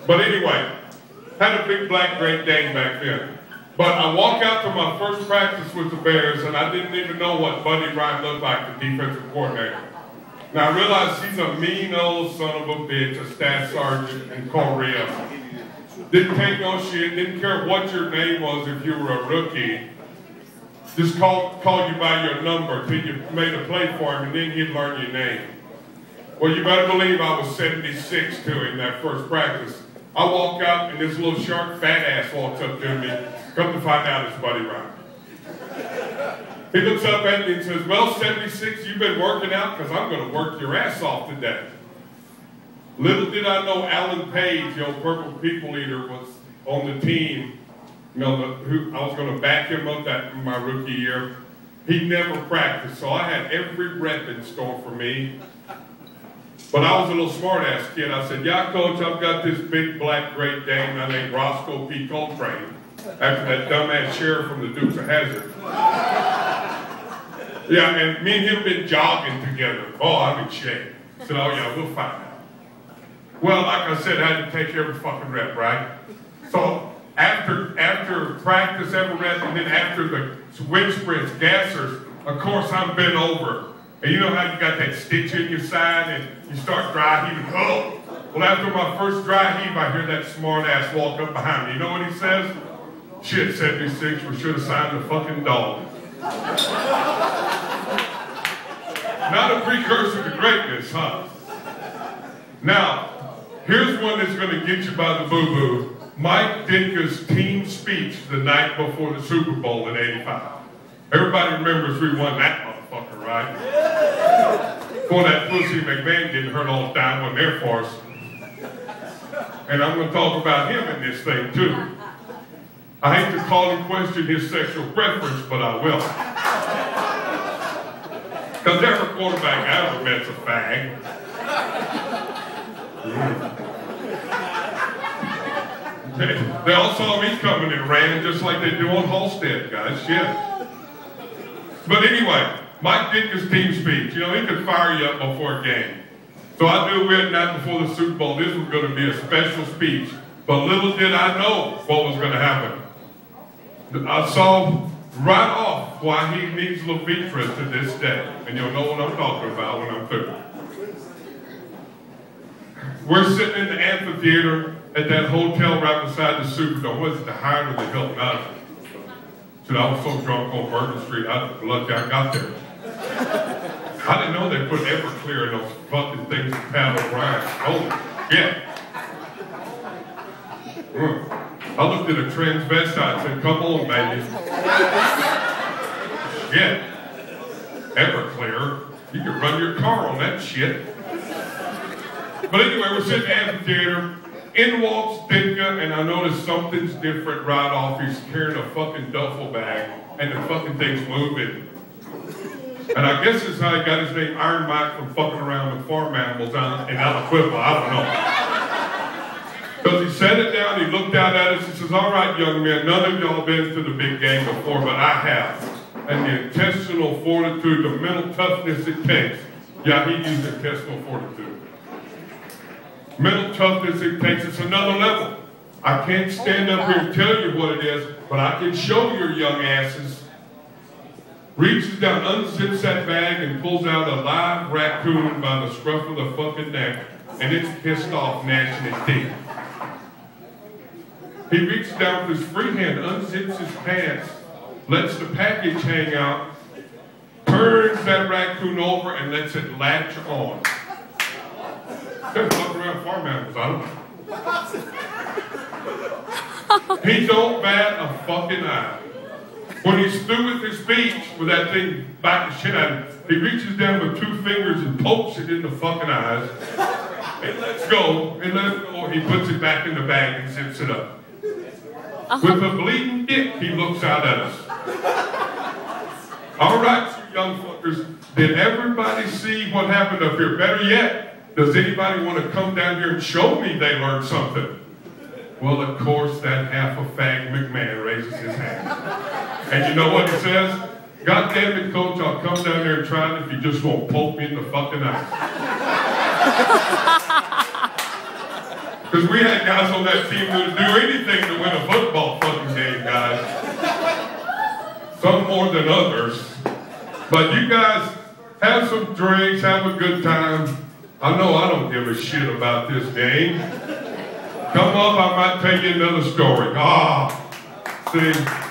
But anyway, had a big black Great Dane back then. But I walk out to my first practice with the Bears, and I didn't even know what Buddy Ryan looked like, the defensive coordinator. Now I realized he's a mean old son of a bitch, a staff sergeant in Korea. Didn't take no shit, didn't care what your name was if you were a rookie. Just called you by your number till you made a play for him, and then he'd learn your name. Well, you better believe I was 76 to him that first practice. I walk out, and this little sharp fat ass walks up to me. Come to find out it's Buddy Ryan. He looks up at me and says, well, 76, you've been working out because I'm going to work your ass off today. Little did I know Alan Page, the old Purple People Eater, was on the team. You know, who I was going to back him up that in my rookie year. He never practiced, so I had every rep in store for me. But I was a little smart-ass kid. I said, yeah, Coach, I've got this big black Great Dane I named Roscoe P. Coltrane, after that dumbass sheriff from the Dukes of Hazzard. Yeah, and me and him been jogging together. Oh, I'm in shape. I said, oh yeah, we'll find out. Well, like I said, I had to take every fucking rep, right? So after practice, every rep, and then after the wind sprints, gassers, of course I'm bent over. And you know how you got that stitch in your side and you start dry heaving? Oh! Well, after my first dry heave, I hear that smart ass walk up behind me. You know what he says? Shit, 76, we should have signed the fucking dog. Not a precursor to greatness, huh? Now, here's one that's going to get you by the boo-boo. Mike Ditka's team speech the night before the Super Bowl in '85. Everybody remembers we won that motherfucker, right? Before that pussy McMahon getting hurt all the time on Air Force. And I'm going to talk about him in this thing, too. I hate to call in question his sexual preference, but I will. Because every quarterback I ever met's a fag. They all saw me coming and ran just like they do on Halstead, guys. Shit. But anyway, Mike Ditka's team speech. You know, he could fire you up before a game. So I knew we had night before the Super Bowl, this was going to be a special speech. But little did I know what was going to happen. I saw right off why he needs Levitra to this day. And you'll know what I'm talking about when I'm through. We're sitting in the amphitheater at that hotel right beside the Superdome. Was it the Hyatt or the Hilton? I was so drunk on Bourbon Street, I was lucky I got there. I didn't know they put Everclear in those fucking things to paddle around. Oh, yeah. I looked at a transvestite and said, come on, baby. Yeah. Everclear. You can run your car on that shit. But anyway, we're sitting in the amphitheater. In walks Ditka, and I noticed something's different right off. He's carrying a fucking duffel bag, and the fucking thing's moving. And I guess that's how he got his name Iron Mike from fucking around with farm animals in Aliquippa. I don't know. Because he set it down, he looked out at us, and says, all right, young men, none of y'all been to the big game before, but I have. And the intestinal fortitude, the mental toughness it takes. Yeah, he used intestinal fortitude. Mental toughness it takes, it's another level. I can't stand up here and tell you what it is, but I can show your young asses. Reaches down, unzips that bag, and pulls out a live raccoon by the scruff of the fucking neck, and it's pissed off, gnashing its teeth. He reaches down with his free hand, unzips his pants, lets the package hang out, turns that raccoon over, and lets it latch on. They're walking around farm animals, I don't know. He don't bat a fucking eye. When he's through with his speech, with that thing biting the shit out of him, he reaches down with 2 fingers and pokes it in the fucking eyes. And lets go, and lets go. He puts it back in the bag and zips it up. With a bleeding dick, he looks out at us. All right, you young fuckers, did everybody see what happened up here? Better yet, does anybody want to come down here and show me they learned something? Well, of course, that half a fag McMahon raises his hand. And you know what he says? God damn it, coach, I'll come down there and try it if you just won't poke me in the fucking eye. Because we had guys on that team that would do anything to win a football fucking game, guys. Some more than others. But you guys have some drinks, have a good time. I know I don't give a shit about this game. Come up, I might tell you another story. See?